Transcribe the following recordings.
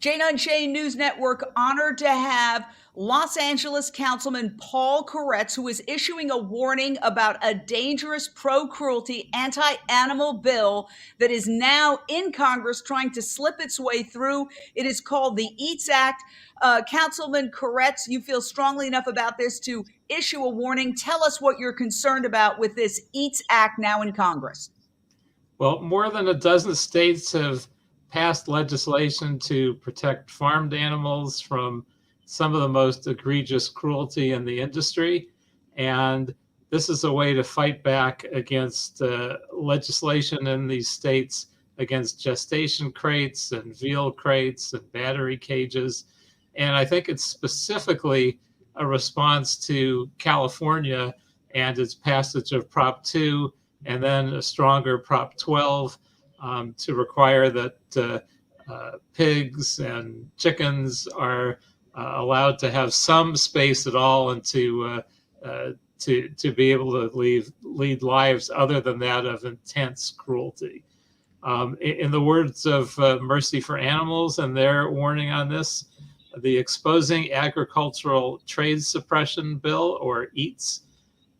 Jane Unchained News Network honored to have Los Angeles Councilman Paul Koretz, who is issuing a warning about a dangerous pro-cruelty, anti-animal bill that is now in Congress trying to slip its way through. It is called the EATS Act. Councilman Koretz, you feel strongly enough about this to issue a warning. Tell us what you're concerned about with this EATS Act now in Congress. Well, more than a dozen states have passed legislation to protect farmed animals from some of the most egregious cruelty in the industry. And this is a way to fight back against legislation in these states against gestation crates and veal crates and battery cages. And I think it's specifically a response to California and its passage of Prop 2 and then a stronger Prop 12 to require that pigs and chickens are allowed to have some space at all and to be able to lead lives other than that of intense cruelty. In the words of Mercy for Animals and their warning on this, the Exposing Agricultural Trade Suppression Bill, or EATS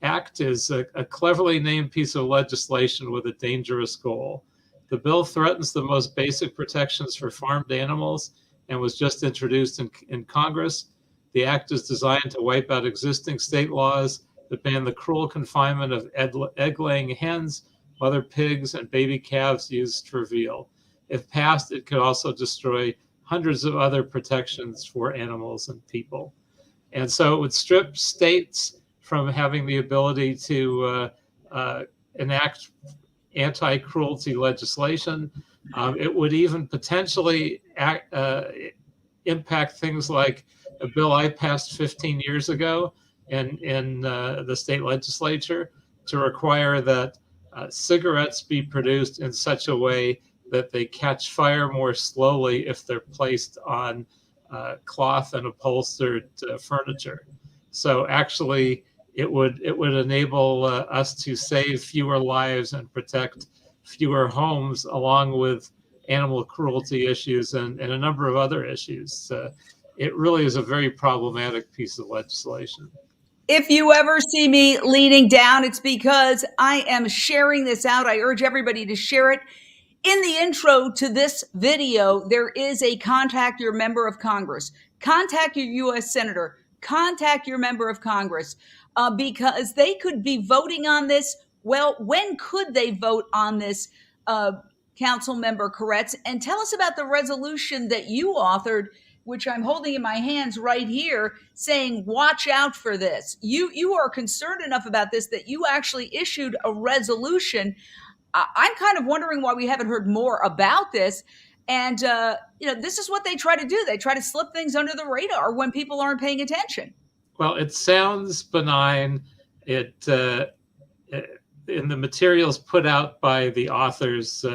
Act, is a cleverly named piece of legislation with a dangerous goal. The bill threatens the most basic protections for farmed animals and was just introduced in Congress. The act is designed to wipe out existing state laws that ban the cruel confinement of egg-laying hens, mother pigs, and baby calves used for veal. If passed, it could also destroy hundreds of other protections for animals and people. And so it would strip states from having the ability to enact anti-cruelty legislation. It would even potentially impact things like a bill I passed 15 years ago in the state legislature to require that cigarettes be produced in such a way that they catch fire more slowly if they're placed on cloth and upholstered furniture. So actually, it would enable us to save fewer lives and protect fewer homes, along with animal cruelty issues and a number of other issues. It really is a very problematic piece of legislation. If you ever see me leaning down, it's because I am sharing this out. I urge everybody to share it. In the intro to this video, there is a contact your member of Congress, contact your U.S. Senator, contact your member of Congress, because they could be voting on this. Well, when could they vote on this, Council Member Koretz? And tell us about the resolution that you authored, which I'm holding in my hands right here, saying, watch out for this. You are concerned enough about this that you actually issued a resolution. I'm kind of wondering why we haven't heard more about this. And, this is what they try to do. They try to slip things under the radar when people aren't paying attention. Well, it sounds benign. In the materials put out by the authors,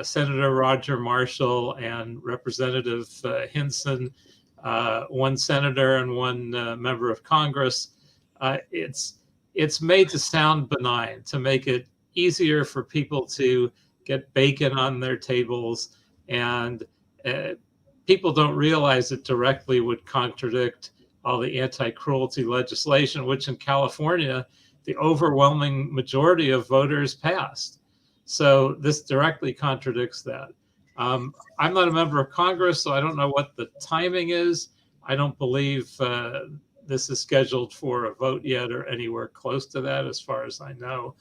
Senator Roger Marshall and Representative Hinson, one senator and one member of Congress, it's made to sound benign, to make it easier for people to get bacon on their tables, and people don't realize it directly would contradict all the anti-cruelty legislation, which in California, the overwhelming majority of voters passed. So this directly contradicts that. I'm not a member of Congress, so I don't know what the timing is. I don't believe this is scheduled for a vote yet or anywhere close to that, as far as I know.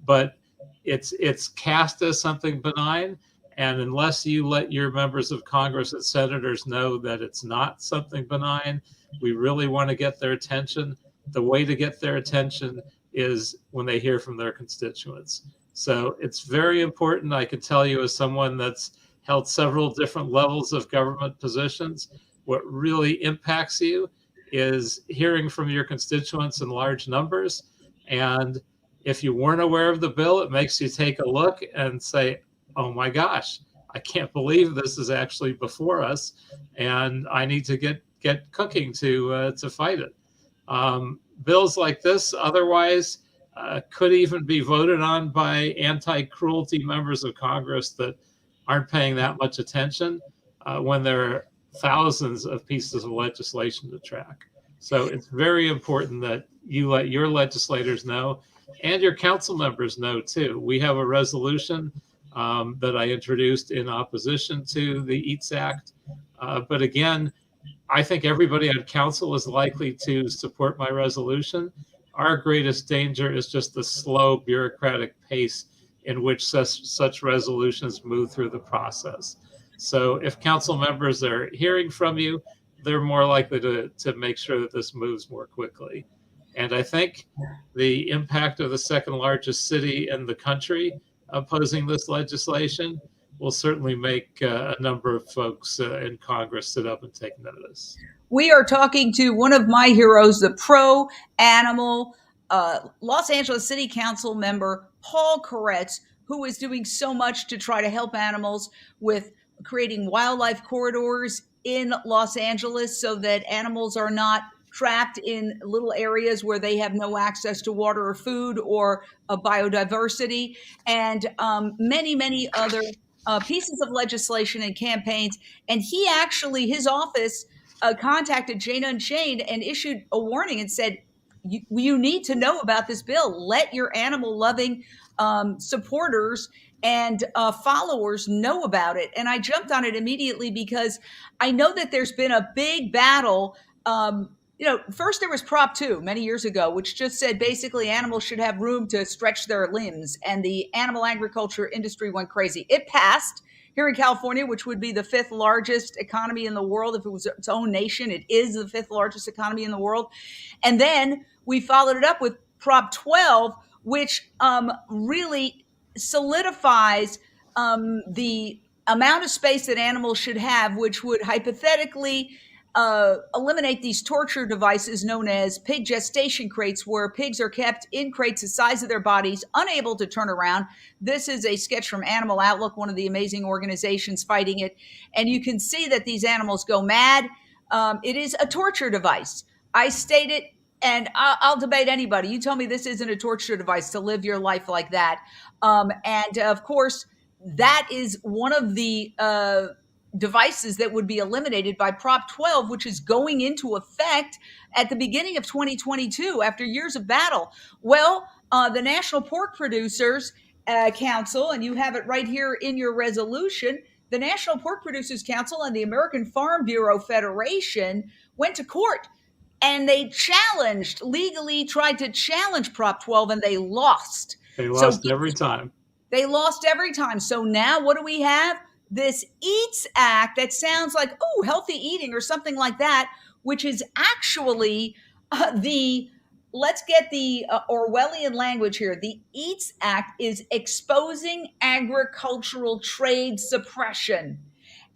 But it's cast as something benign. And unless you let your members of Congress and senators know that it's not something benign, we really want to get their attention. The way to get their attention is when they hear from their constituents. So it's very important. I can tell you, as someone that's held several different levels of government positions, what really impacts you is hearing from your constituents in large numbers. And if you weren't aware of the bill, it makes you take a look and say, oh my gosh, I can't believe this is actually before us, and I need to get cooking to fight it. Bills like this otherwise could even be voted on by anti-cruelty members of Congress that aren't paying that much attention. when there are thousands of pieces of legislation to track. So it's very important that you let your legislators know and your council members know too. We have a resolution that I introduced in opposition to the EATS Act. But again, I think everybody on council is likely to support my resolution. Our greatest danger is just the slow bureaucratic pace in which such resolutions move through the process. So if council members are hearing from you, they're more likely to make sure that this moves more quickly. And I think the impact of the second largest city in the country opposing this legislation will certainly make a number of folks in Congress sit up and take notice. We are talking to one of my heroes, the pro-animal Los Angeles City Council member, Paul Koretz, who is doing so much to try to help animals with creating wildlife corridors in Los Angeles so that animals are not trapped in little areas where they have no access to water or food or biodiversity, and many, many other pieces of legislation and campaigns. And he actually, his office contacted Jane Unchained and issued a warning and said, you need to know about this bill. Let your animal loving supporters and followers know about it. And I jumped on it immediately because I know that there's been a big battle. First there was Prop 2 many years ago, which just said basically animals should have room to stretch their limbs. And the animal agriculture industry went crazy. It passed here in California, which would be the 5th largest economy in the world. If it was its own nation, it is the 5th largest economy in the world. And then we followed it up with Prop 12, which really solidifies the amount of space that animals should have, which would hypothetically eliminate these torture devices known as pig gestation crates, where pigs are kept in crates the size of their bodies, unable to turn around. This is a sketch from Animal Outlook, one of the amazing organizations fighting it. And you can see that these animals go mad. It is a torture device. I state it, and I'll debate anybody. You tell me this isn't a torture device to live your life like that. And of course, that is one of the devices that would be eliminated by Prop 12, which is going into effect at the beginning of 2022 after years of battle. Well, the National Pork Producers Council, and you have it right here in your resolution, the National Pork Producers Council and the American Farm Bureau Federation went to court, and they legally tried to challenge Prop 12, and they lost. They lost every time. They lost every time. So now what do we have? This EATS Act that sounds like, oh, healthy eating or something like that, which is actually let's get the Orwellian language here. The EATS Act is exposing agricultural trade suppression.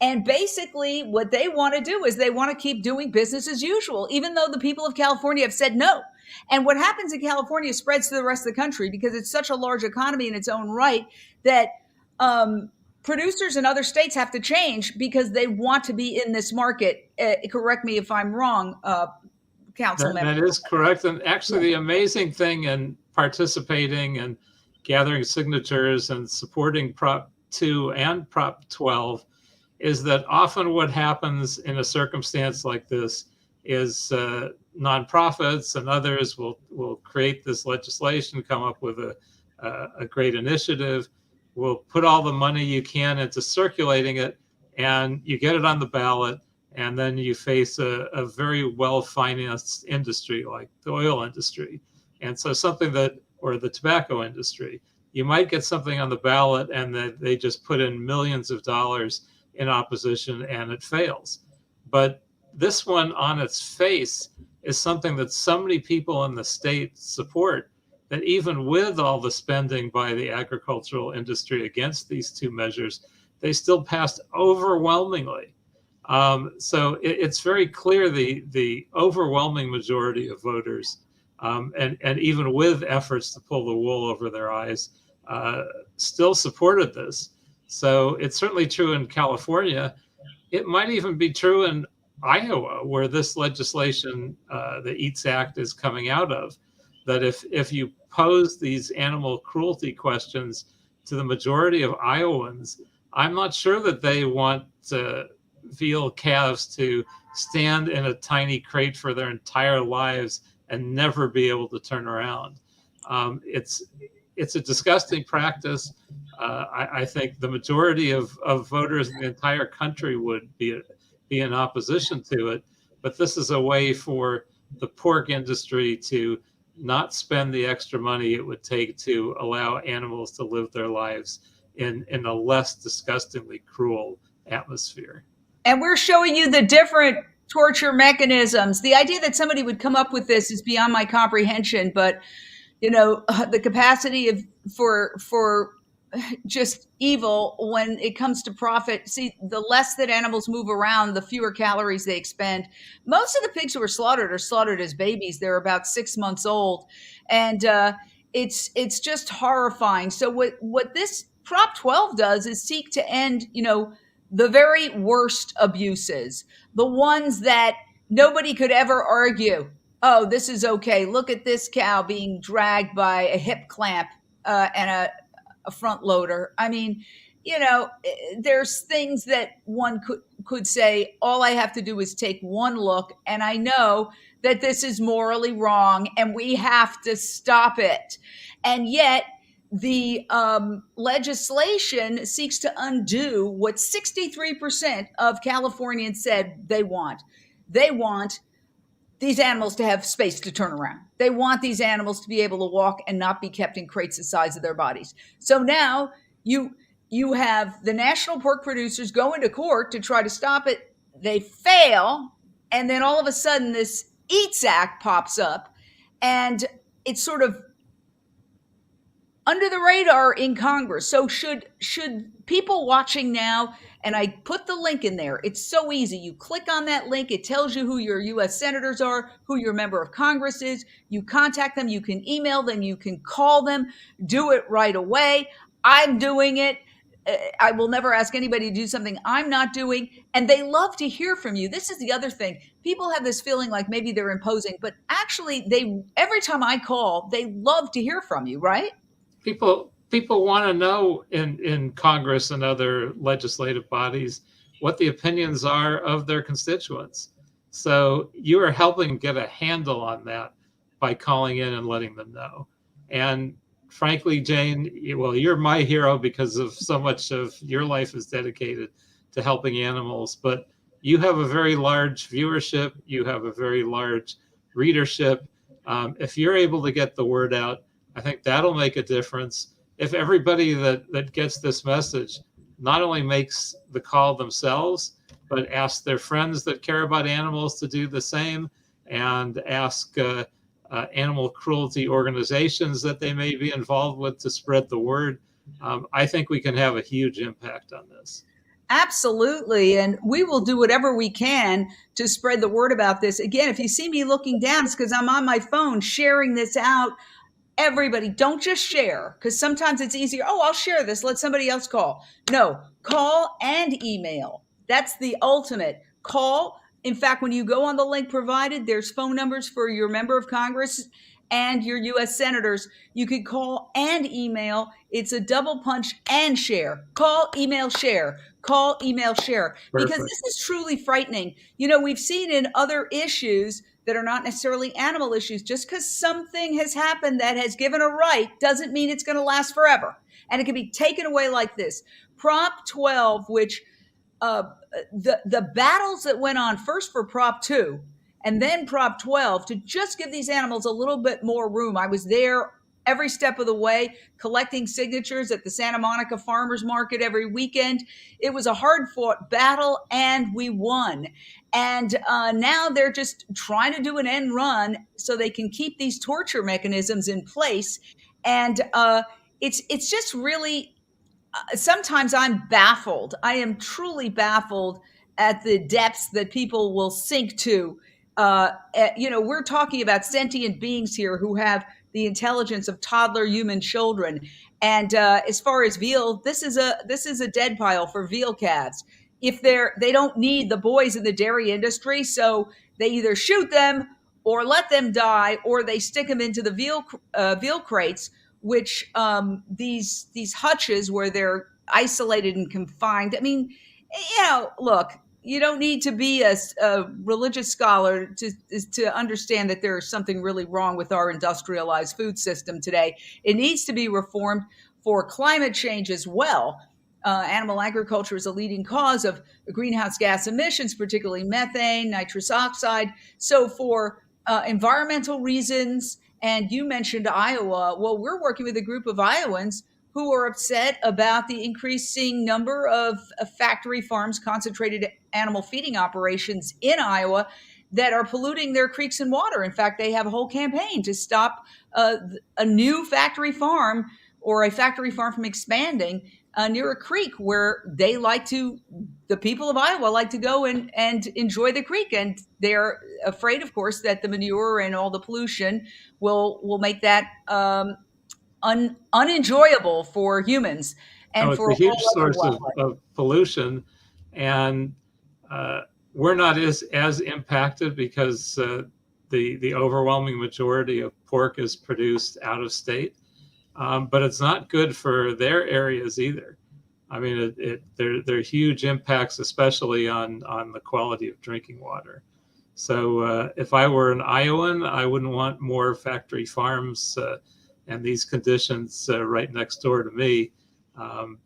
And basically what they want to do is they want to keep doing business as usual, even though the people of California have said no. And what happens in California spreads to the rest of the country because it's such a large economy in its own right that producers in other states have to change because they want to be in this market. Correct me if I'm wrong, Councilman. That is correct. And actually, the amazing thing in participating and gathering signatures and supporting Prop 2 and Prop 12 is that often what happens in a circumstance like this is nonprofits and others will create this legislation, come up with a great initiative, will put all the money you can into circulating it, and you get it on the ballot, and then you face a very well-financed industry like the oil industry. And so or the tobacco industry, you might get something on the ballot and they just put in millions of dollars in opposition and it fails. But this one on its face is something that so many people in the state support that even with all the spending by the agricultural industry against these two measures, they still passed overwhelmingly. So it's very clear the overwhelming majority of voters, and even with efforts to pull the wool over their eyes, still supported this. So it's certainly true in California. It might even be true in Iowa, where this legislation, the EATS Act, is coming out of, that if you pose these animal cruelty questions to the majority of Iowans, I'm not sure that they want veal calves to stand in a tiny crate for their entire lives and never be able to turn around. It's a disgusting practice. I think the majority of voters in the entire country would be in opposition to it. But this is a way for the pork industry to not spend the extra money it would take to allow animals to live their lives in a less disgustingly cruel atmosphere. And we're showing you the different torture mechanisms. The idea that somebody would come up with this is beyond my comprehension, but the capacity for just evil when it comes to profit. See, the less that animals move around, the fewer calories they expend. Most of the pigs who are slaughtered as babies. They're about 6 months old, and it's just horrifying. So what this Prop 12 does is seek to end, the very worst abuses, the ones that nobody could ever argue. Oh, this is okay. Look at this cow being dragged by a hip clamp and a front loader. I mean, there's things that one could say, all I have to do is take one look, and I know that this is morally wrong, and we have to stop it. And yet, the legislation seeks to undo what 63% of Californians said they want. They want these animals to have space to turn around. They want these animals to be able to walk and not be kept in crates the size of their bodies. So now you have the national pork producers go into court to try to stop it. They fail, and then all of a sudden this EATS Act pops up, and it's sort of under the radar in Congress. So should people watching now, and I put the link in there. It's so easy. You click on that link. It tells you who your U.S. senators are, who your member of Congress is. You contact them. You can email them. You can call them. Do it right away. I'm doing it. I will never ask anybody to do something I'm not doing. And they love to hear from you. This is the other thing. People have this feeling like maybe they're imposing, but actually every time I call, they love to hear from you, right? People want to know in Congress and other legislative bodies what the opinions are of their constituents. So you are helping get a handle on that by calling in and letting them know. And frankly, Jane, well, you're my hero because of so much of your life is dedicated to helping animals, but you have a very large viewership. You have a very large readership. If you're able to get the word out, I think that'll make a difference. If everybody that gets this message not only makes the call themselves, but asks their friends that care about animals to do the same, and ask animal cruelty organizations that they may be involved with to spread the word, I think we can have a huge impact on this. Absolutely. And we will do whatever we can to spread the word about this. Again, if you see me looking down, it's because I'm on my phone sharing this out. Everybody, don't just share, because sometimes it's easier. Oh, I'll share this. Let somebody else call. No, call and email. That's the ultimate. Call. In fact, when you go on the link provided, there's phone numbers for your member of Congress and your U.S. senators. You could call and email. It's a double punch and share. Call, email, share. Call, email, share. Perfect. Because this is truly frightening. We've seen in other issues that are not necessarily animal issues, just because something has happened that has given a right doesn't mean it's going to last forever. And it can be taken away like this. Prop 12, which the battles that went on first for Prop 2 and then Prop 12 to just give these animals a little bit more room. I was there every step of the way, collecting signatures at the Santa Monica Farmers Market every weekend. It was a hard-fought battle, and we won. And now they're just trying to do an end run so they can keep these torture mechanisms in place. And it's just really, sometimes I'm baffled. I am truly baffled at the depths that people will sink to. We're talking about sentient beings here who have the intelligence of toddler human children. And as far as veal, this is a dead pile for veal calves. If they don't need the boys in the dairy industry, so they either shoot them or let them die, or they stick them into the veal crates, which these hutches where they're isolated and confined. I mean, look, you don't need to be a religious scholar to understand that there is something really wrong with our industrialized food system today. It needs to be reformed for climate change as well. Animal agriculture is a leading cause of greenhouse gas emissions, particularly methane, nitrous oxide. So, for environmental reasons, and you mentioned Iowa, well, we're working with a group of Iowans who are upset about the increasing number of factory farms, concentrated animal feeding operations in Iowa that are polluting their creeks and water. In fact, they have a whole campaign to stop a new factory farm or a factory farm from expanding near a creek where the people of Iowa like to go and enjoy the creek. And they're afraid, of course, that the manure and all the pollution will make that unenjoyable for humans Oh, and it's for a huge all other source wildlife. of pollution, and we're not as impacted because the overwhelming majority of pork is produced out of state. But it's not good for their areas either. I mean, there are huge impacts, especially on the quality of drinking water. So if I were an Iowan, I wouldn't want more factory farms and these conditions right next door to me,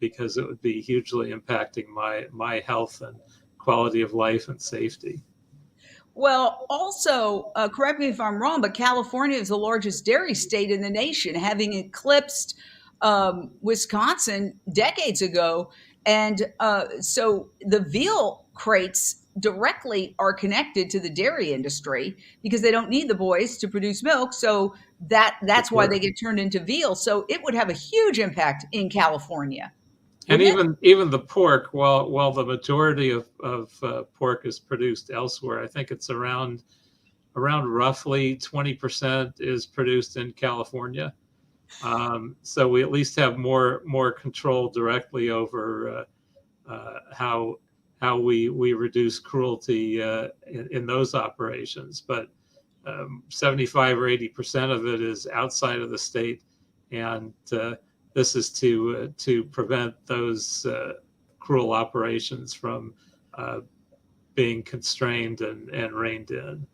because it would be hugely impacting my health and quality of life and safety. Well, also, correct me if I'm wrong, but California is the largest dairy state in the nation, having eclipsed Wisconsin decades ago. And so the veal crates directly are connected to the dairy industry because they don't need the boys to produce milk. So For that's why they sure. get turned into veal. So it would have a huge impact in California, And wouldn't it? even the pork, while the majority of pork is produced elsewhere, I think it's around roughly 20% is produced in California. So we at least have more control directly over how we reduce cruelty in those operations. But 75 or 80% of it is outside of the state, and this is to prevent those cruel operations from uh, being constrained and reined in.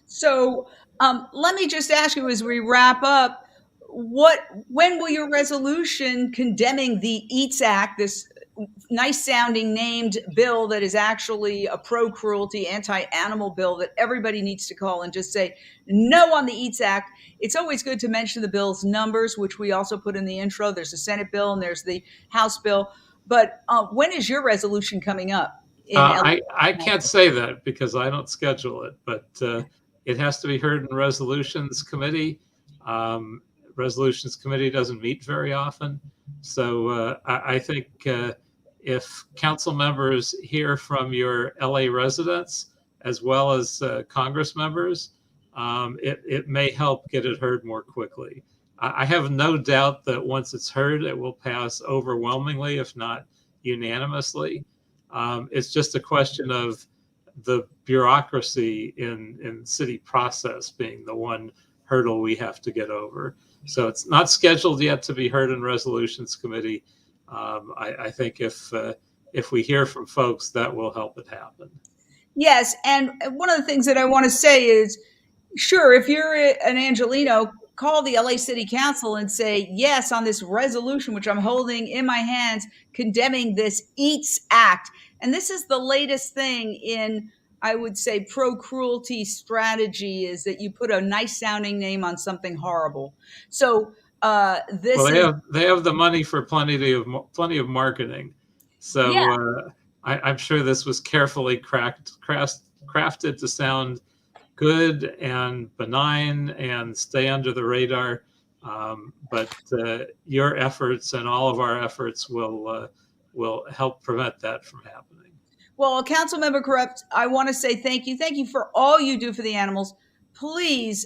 So let me just ask you as we wrap up, when will your resolution condemning the EATS Act, this nice sounding named bill that is actually a pro cruelty, anti animal bill that everybody needs to call and just say no on the EATS Act? It's always good to mention the bill's numbers, which we also put in the intro. There's the Senate bill and there's the House bill. But when is your resolution coming up in I can't say that because I don't schedule it, but it has to be heard in resolutions committee. Resolutions committee doesn't meet very often, so I think if council members hear from your LA residents as well as Congress members, it may help get it heard more quickly. I have no doubt that once it's heard, it will pass overwhelmingly, if not unanimously. It's just a question of the bureaucracy in city process being the one hurdle we have to get over. So it's not scheduled yet to be heard in resolutions committee. I think if we hear from folks, that will help it happen. Yes, and one of the things that I want to say is, sure, if you're an Angelino, call the LA City Council and say yes on this resolution, which I'm holding in my hands, condemning this EATS Act. And this is the latest thing in, I would say, pro cruelty strategy, is that you put a nice sounding name on something horrible. So Well, this is, they have the money for plenty of marketing, yeah. so I'm sure this was carefully crafted to sound good and benign and stay under the radar. But your efforts and all of our efforts will help prevent that from happening. Well, Councilmember Corrupt, I want to say thank you. Thank you for all you do for the animals. Please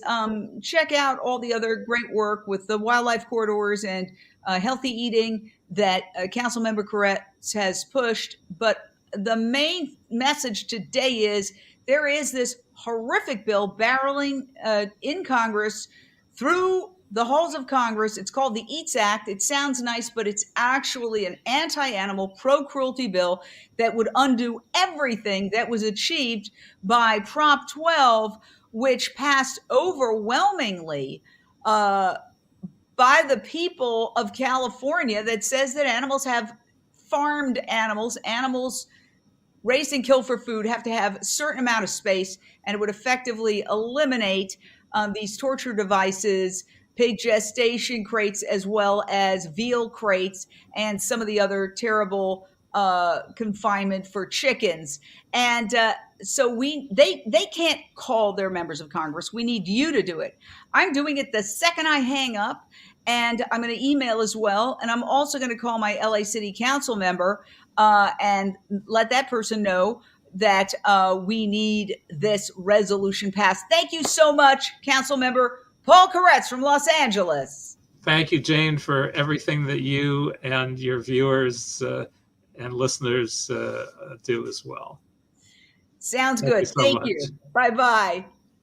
check out all the other great work with the wildlife corridors and healthy eating that Councilmember Corrupt has pushed. But the main message today is there is this horrific bill barreling in Congress through the halls of Congress. It's called the Eats Act. It sounds nice, but it's actually an anti-animal, pro-cruelty bill that would undo everything that was achieved by Prop 12, which passed overwhelmingly by the people of California, that says that animals have farmed animals raised and killed for food have to have a certain amount of space, and it would effectively eliminate these torture devices, pig gestation crates, as well as veal crates, and some of the other terrible confinement for chickens. And so they can't call their members of Congress. We need you to do it. I'm doing it the second I hang up, and I'm going to email as well. And I'm also going to call my LA City Council member and let that person know that we need this resolution passed. Thank you so much, Council Member Paul Koretz from Los Angeles. Thank you, Jane, for everything that you and your viewers and listeners do as well. Sounds good. Thank you. Bye-bye.